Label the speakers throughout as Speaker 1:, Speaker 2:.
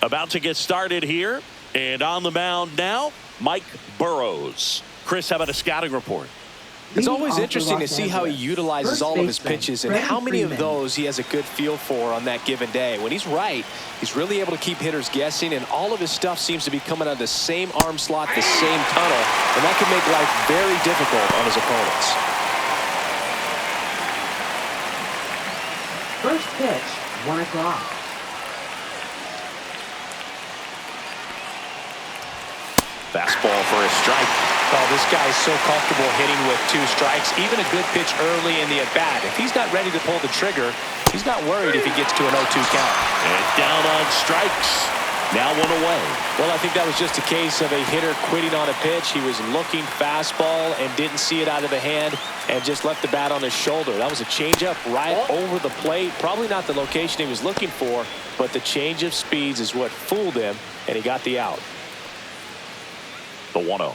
Speaker 1: About to get started here. And on the mound now, Mike Burrows. Chris, how about a scouting report?
Speaker 2: It's always interesting to see how he utilizes all of his pitches and how many of those he has a good feel for on that given day. When he's right, he's really able to keep hitters guessing, and all of his stuff seems to be coming out of the same arm slot, the same tunnel, and that can make life very difficult on his opponents.
Speaker 3: First pitch, 1 o'clock.
Speaker 1: Fastball for a strike.
Speaker 2: Oh, this guy is so comfortable hitting with 2 strikes. Even a good pitch early in the at-bat. If he's not ready to pull the trigger, he's not worried if he gets to an 0-2 count.
Speaker 1: And down on strikes. Now 1 away.
Speaker 2: Well, I think that was just a case of a hitter quitting on a pitch. He was looking fastball and didn't see it out of the hand and just left the bat on his shoulder. That was a changeup right over the plate. Probably not the location he was looking for, but the change of speeds is what fooled him, and he got the out.
Speaker 1: The 1-0.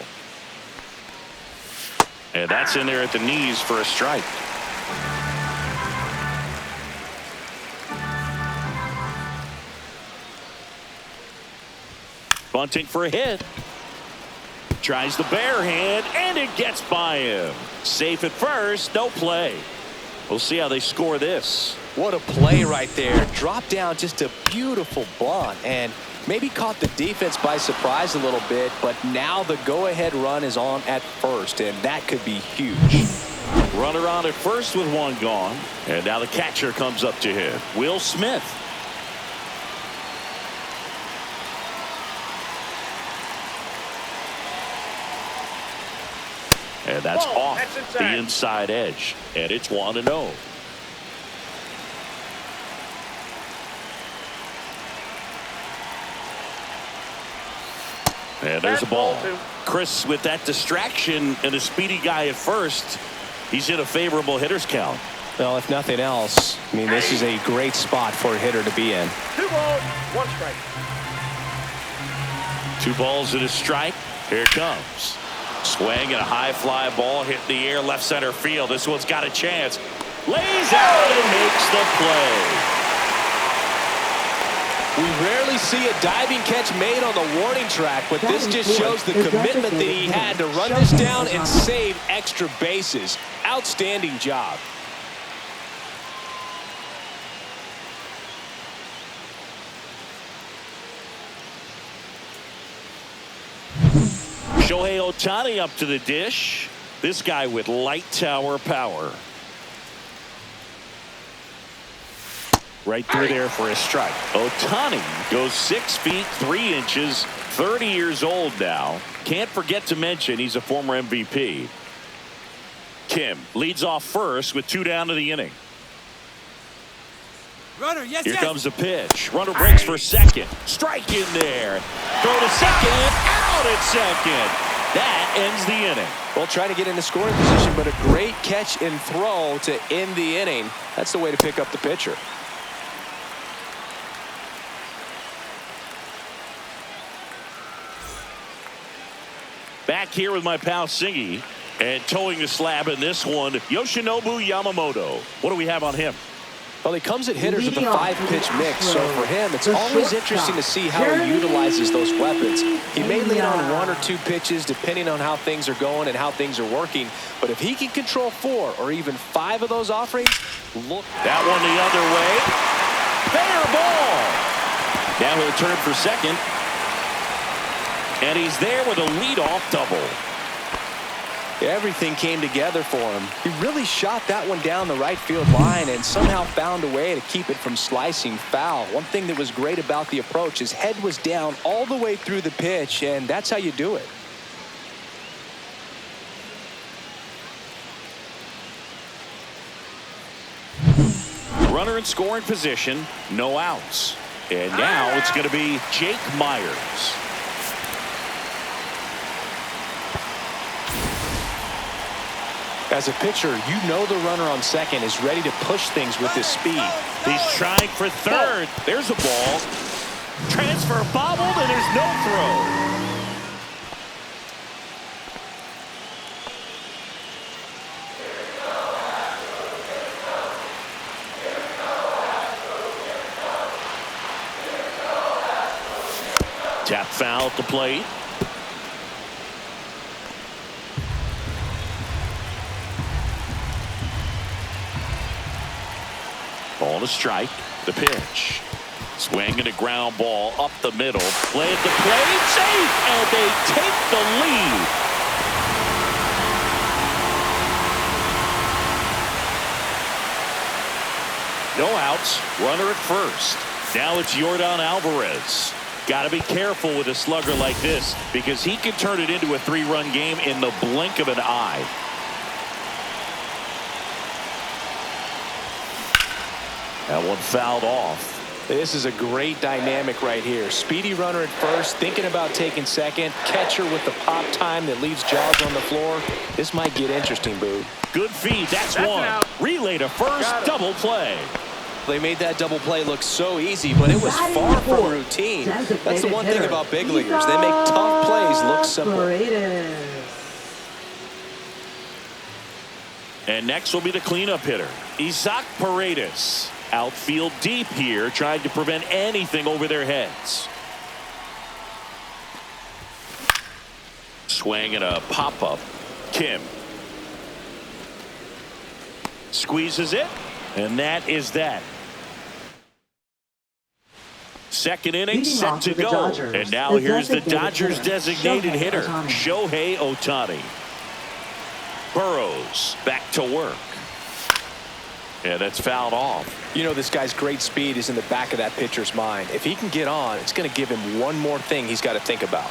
Speaker 1: And that's in there at the knees for a strike. Bunting for a hit. Tries the bare hand, and it gets by him. Safe at first, no play. We'll see how they score this.
Speaker 2: What a play right there. Dropped down, just a beautiful bunt, and maybe caught the defense by surprise a little bit, but now the go-ahead run is on at first, and that could be huge.
Speaker 1: Runner on at first with 1 gone, and now the catcher comes up to him, Will Smith. And that's off the inside edge, and it's 1-0. And there's a ball. Chris, with that distraction and a speedy guy at first, he's in a favorable hitter's count.
Speaker 2: Well, if nothing else, I mean, this is a great spot for a hitter to be in.
Speaker 4: 2 balls, 1 strike.
Speaker 1: 2 balls and a strike. Here it comes. Swing and a high fly ball hit the air left center field. This one's got a chance. Lays out and makes the play.
Speaker 2: We rarely see a diving catch made on the warning track, but this just shows the commitment that he had to run this down and save extra bases. Outstanding job.
Speaker 1: Shohei Ohtani up to the dish. This guy with light tower power. Right through there for a strike. Ohtani goes 6 feet 3 inches, 30 years old now. Can't forget to mention he's a former MVP. Kim leads off first with 2 down to the inning.
Speaker 5: Runner, yes,
Speaker 1: Here comes the pitch. Runner breaks for second. Strike in there. Throw to second. Out at second. That ends the inning.
Speaker 2: Well, trying to get into scoring position, but a great catch and throw to end the inning. That's the way to pick up the pitcher.
Speaker 1: Back here with my pal Singy, and towing the slab in this one, Yoshinobu Yamamoto. What do we have on him?
Speaker 2: Well, he comes at hitters with a 5-pitch mix, so for him, it's always interesting to see how he utilizes those weapons. He may lean on 1 or 2 pitches depending on how things are going and how things are working, but if he can control 4 or even 5 of those offerings, look.
Speaker 1: That one the other way. Fair ball. Now he'll turn for second. And he's there with a leadoff double.
Speaker 2: Everything came together for him. He really shot that one down the right field line and somehow found a way to keep it from slicing foul. One thing that was great about the approach, his head was down all the way through the pitch, and that's how you do it.
Speaker 1: Runner in scoring position, no outs. And now it's going to be Jake Myers.
Speaker 2: As a pitcher, you know the runner on second is ready to push things with his speed.
Speaker 1: He's trying for third. There's a ball. Transfer bobbled, and there's no throw. Tap foul at the plate. Ball to strike. The pitch. Swing and a ground ball up the middle. Play at the plate. Safe. And they take the lead. No outs. Runner at first. Now it's Yordan Alvarez. Got to be careful with a slugger like this because he can turn it into a 3-run game in the blink of an eye. That one fouled off.
Speaker 2: This is a great dynamic right here. Speedy runner at first, thinking about taking second. Catcher with the pop time that leaves jaws on the floor. This might get interesting, Boo.
Speaker 1: Good feed. That's one. Relay to first. Double play.
Speaker 2: They made that double play look so easy, but it was far from routine. That's the one thing about big leaguers. They make tough plays look simple.
Speaker 1: And next will be the cleanup hitter, Isaac Paredes. Outfield deep here, trying to prevent anything over their heads. Swing and a pop-up. Kim. Squeezes it, and that is that. Second inning set to go. And now here's the Dodgers designated hitter, Shohei Ohtani. Burrows back to work. Yeah, that's fouled off.
Speaker 2: You know, this guy's great speed is in the back of that pitcher's mind. If he can get on, it's going to give him one more thing he's got to think about.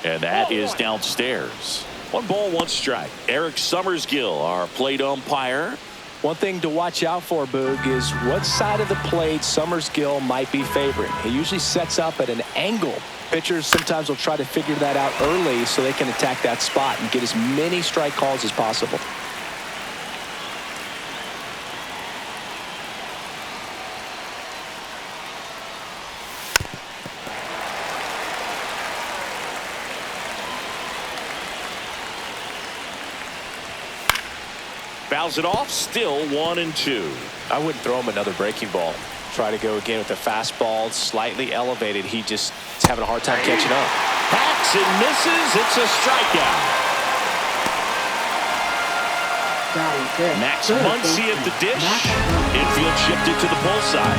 Speaker 1: And that is downstairs. 1 ball, 1 strike. Eric Summersgill, our plate umpire.
Speaker 2: One thing to watch out for, Boog, is what side of the plate Summersgill might be favoring. He usually sets up at an angle. Pitchers sometimes will try to figure that out early so they can attack that spot and get as many strike calls as possible.
Speaker 1: Fouls it off, still 1-2.
Speaker 2: I wouldn't throw him another breaking ball. Try to go again with the fastball, slightly elevated. He just is having a hard time catching up.
Speaker 1: Hacks and misses. It's a strikeout. Max Muncy at the dish. Infield shifted to the pull side.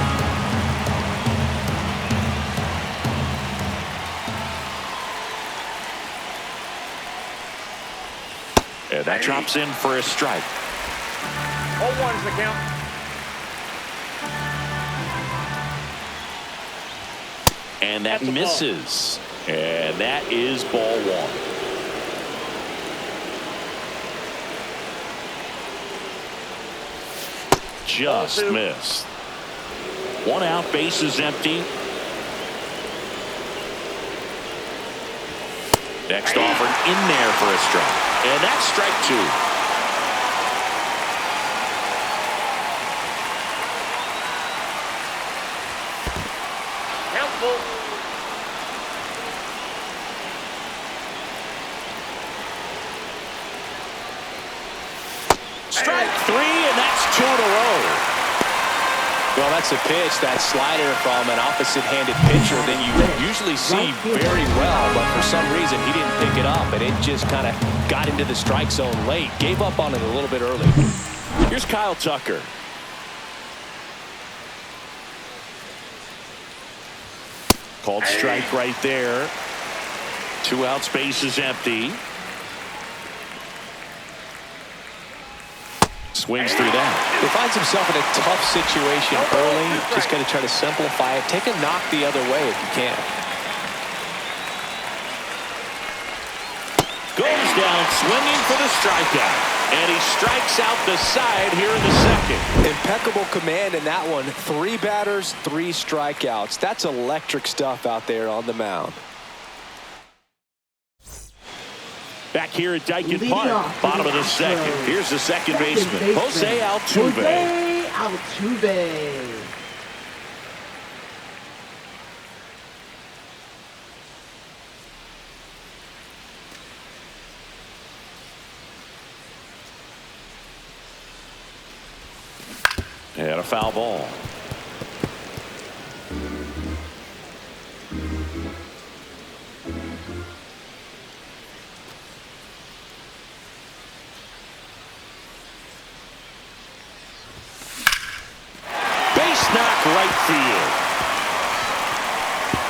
Speaker 1: And that drops in for a strike.
Speaker 4: 0-1's the count.
Speaker 1: And that misses. And that is ball 1. Just missed. 1 out, base is empty. Next offer in there for a strike. And that's strike 2. Strike 3, and that's 2 in a row.
Speaker 2: Well, that's a pitch, that slider from an opposite-handed pitcher that you usually see very well, but for some reason he didn't pick it up, and it just kind of got into the strike zone late. Gave up on it a little bit early.
Speaker 1: Here's Kyle Tucker. Called strike right there. 2 outs, base is empty. Swings through that.
Speaker 2: He finds himself in a tough situation early. Just got to try to simplify it. Take a knock the other way if you can.
Speaker 1: Goes down swinging for the strikeout. And he strikes out the side here in the second.
Speaker 2: Impeccable command in that one. 3 batters, 3 strikeouts. That's electric stuff out there on the mound.
Speaker 1: Back here at Dyken Park, bottom of the second. Here's the second baseman, Jose Altuve. And a foul ball. right field.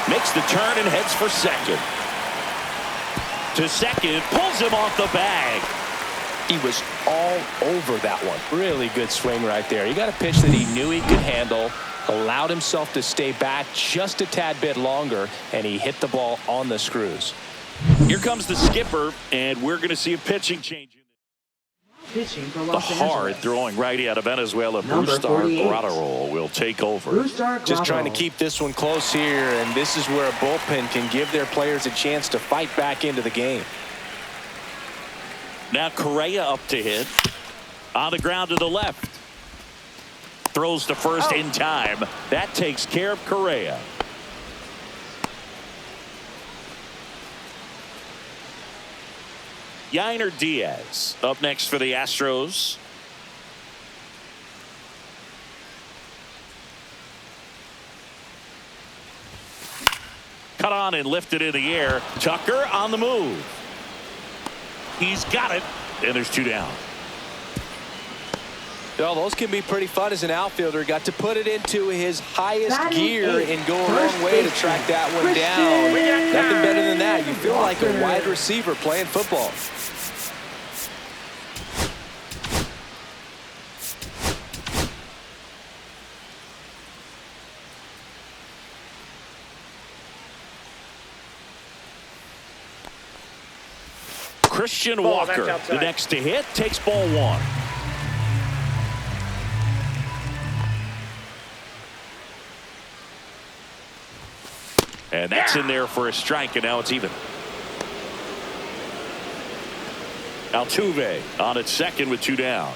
Speaker 1: Makes the turn and heads for second. To second, pulls him off the bag.
Speaker 2: He was all over that one. Really good swing right there. He got a pitch that he knew he could handle, allowed himself to stay back just a tad bit longer, and he hit the ball on the screws.
Speaker 1: Here comes the skipper, and we're going to see a pitching change.
Speaker 3: Pitching for
Speaker 1: The
Speaker 3: Los Angeles.
Speaker 1: hard-throwing righty out of Venezuela,
Speaker 3: Number
Speaker 1: Brustar
Speaker 3: 48.
Speaker 1: Graterol, will take over.
Speaker 3: Brustar
Speaker 2: Just trying to
Speaker 3: Graterol.
Speaker 2: keep this one close here, and this is where a bullpen can give their players a chance to fight back into the game.
Speaker 1: Now Correa up to hit. On the ground to the left. Throws to first in time. That takes care of Correa. Yainer Diaz up next for the Astros. Cut on and lifted in the air. Tucker on the move. He's got it, and there's 2 down.
Speaker 2: Well, those can be pretty fun as an outfielder. Got to put it into his highest
Speaker 3: Batting
Speaker 2: gear
Speaker 3: eighth,
Speaker 2: and go a
Speaker 3: first
Speaker 2: long way to
Speaker 3: baseman,
Speaker 2: track that one
Speaker 3: Christian
Speaker 2: down. Nothing better than that. You feel like a
Speaker 3: Walker.
Speaker 2: wide receiver playing football.
Speaker 1: Christian
Speaker 4: Ball, that's
Speaker 1: Walker,
Speaker 4: outside.
Speaker 1: the next to hit, takes ball 1. And that's in there for a strike, and now it's even. Altuve on at second with 2 down.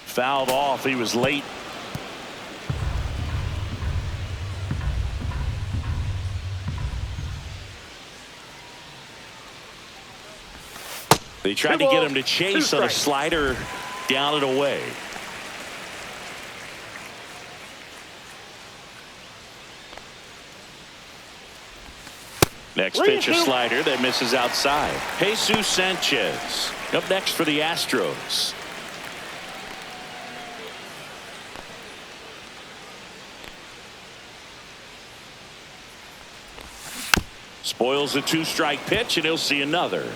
Speaker 1: Fouled off. He was late. They tried to get him to chase on a slider down and away. Next pitch, a slider that misses outside. Jesus Sanchez up next for the Astros. Spoils a 2-strike pitch, and he'll see another.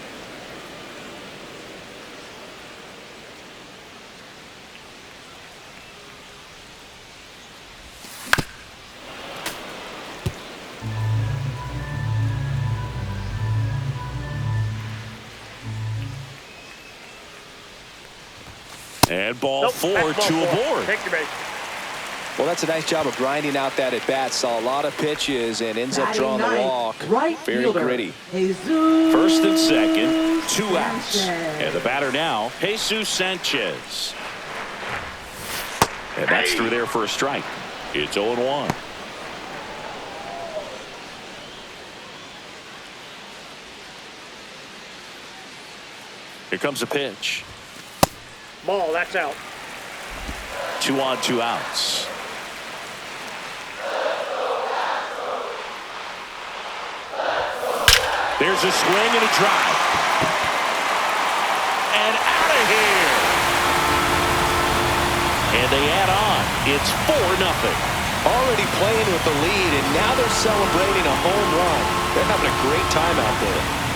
Speaker 1: And ball 4, 2 aboard.
Speaker 4: Take your base.
Speaker 2: Well, that's a nice job of grinding out that at-bat. Saw a lot of pitches and ends up
Speaker 3: Batting
Speaker 2: drawing the
Speaker 3: ninth,
Speaker 2: walk.
Speaker 3: right
Speaker 2: Very
Speaker 3: fielder,
Speaker 2: gritty.
Speaker 3: Jesus
Speaker 1: First and second, 2 outs.
Speaker 3: Sanchez.
Speaker 1: And the batter now, Jesus Sanchez. And that's through there for a strike. It's 0-1. Here comes a pitch.
Speaker 4: Ball, that's out.
Speaker 1: 2 on, 2 outs. There's a swing and a drive. And out of here. And they add on. It's 4-0.
Speaker 2: Already playing with the lead, and now they're celebrating a home run. They're having a great time out there.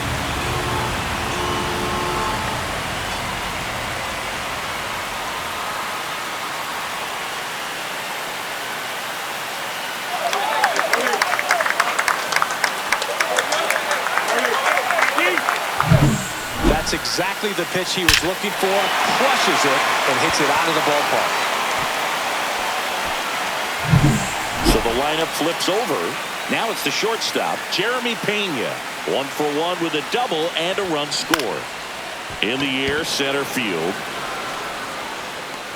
Speaker 2: That's exactly the pitch he was looking for. Crushes it and hits it out of the ballpark.
Speaker 1: So the lineup flips over. Now it's the shortstop, Jeremy Pena. 1 for 1 with a double and a run scored. In the air, center field.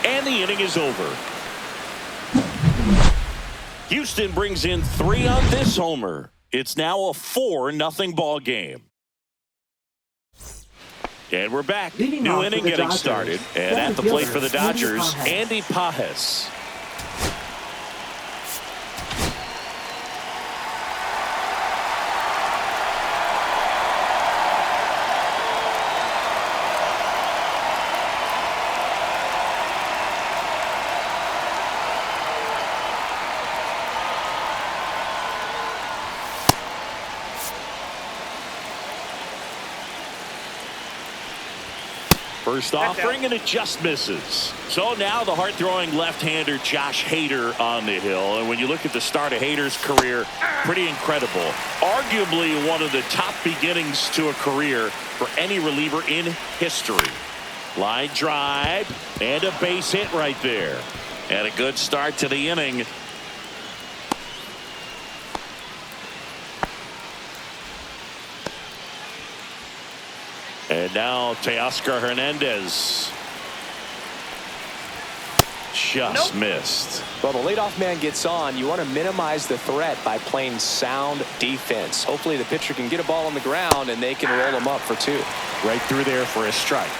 Speaker 1: And the inning is over. Houston brings in 3 on this homer. It's now a 4-0 ball game. And we're back.
Speaker 3: Leading
Speaker 1: New
Speaker 3: off
Speaker 1: inning
Speaker 3: for the
Speaker 1: getting
Speaker 3: Dodgers,
Speaker 1: started. And at the
Speaker 3: center
Speaker 1: plate for the
Speaker 3: fielder,
Speaker 1: Dodgers,
Speaker 3: Andy
Speaker 1: Andy Pajes. First offering, and it just misses. So now the hard-throwing left-hander Josh Hader on the hill. And when you look at the start of Hader's career, pretty incredible. Arguably one of the top beginnings to a career for any reliever in history. Line drive, and a base hit right there. And a good start to the inning. And now Teoscar Hernandez. Just missed.
Speaker 2: Well, the leadoff man gets on. You want to minimize the threat by playing sound defense. Hopefully the pitcher can get a ball on the ground and they can roll him up for 2.
Speaker 1: Right through there for a strike.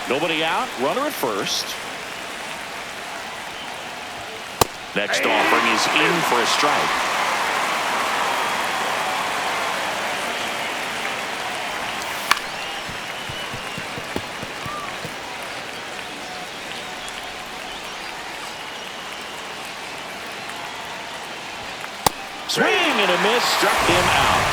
Speaker 1: Nobody out. Runner at first. Next offering is in for a strike. Swing and a miss, struck him out.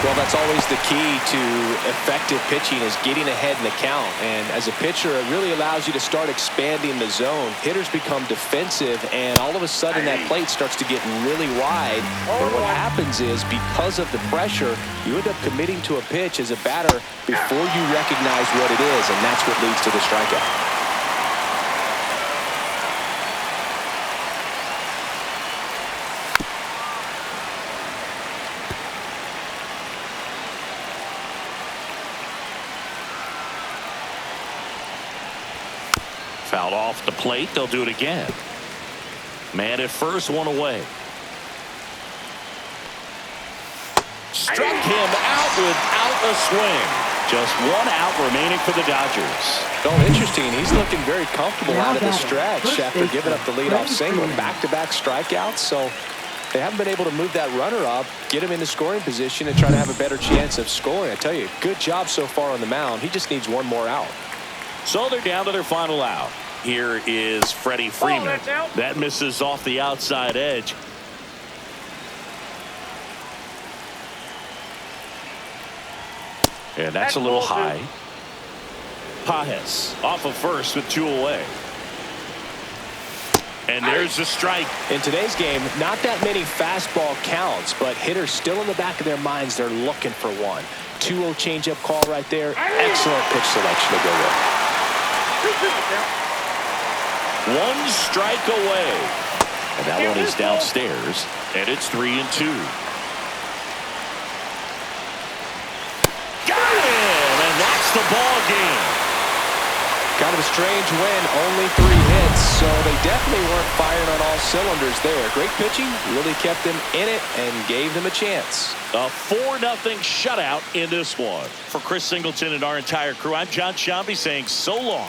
Speaker 2: Well, that's always the key to effective pitching, is getting ahead in the count. And as a pitcher, it really allows you to start expanding the zone. Hitters become defensive, and all of a sudden that plate starts to get really wide. And what happens is, because of the pressure, you end up committing to a pitch as a batter before you recognize what it is, and that's what leads to the strikeout.
Speaker 1: Fouled off the plate. They'll do it again. Man at first, one away. Struck him out without a swing. Just one out remaining for the Dodgers.
Speaker 2: Oh, interesting. He's looking very comfortable out of the stretch after giving up the leadoff single. Back-to-back strikeouts, so they haven't been able to move that runner up, get him into scoring position, and try to have a better chance of scoring. I tell you, good job so far on the mound. He just needs one more out.
Speaker 1: So they're down to their final out. Here is Freddie Freeman. That misses off the outside edge. And that's a little high. Pajes off of first with 2 away. And there's the strike.
Speaker 2: In today's game, not that many fastball counts, but hitters still in the back of their minds, they're looking for one. 2-0 changeup call right there. Excellent pitch selection to go with.
Speaker 1: 1 strike away. And that one is downstairs. And it's 3-2. Got him! And that's the ball game.
Speaker 2: Kind of a strange win, only 3 hits, so they definitely weren't firing on all cylinders there. Great pitching, really kept them in it and gave them a chance.
Speaker 1: A 4-0 shutout in this one. For Chris Singleton and our entire crew, I'm John Shambi saying so long.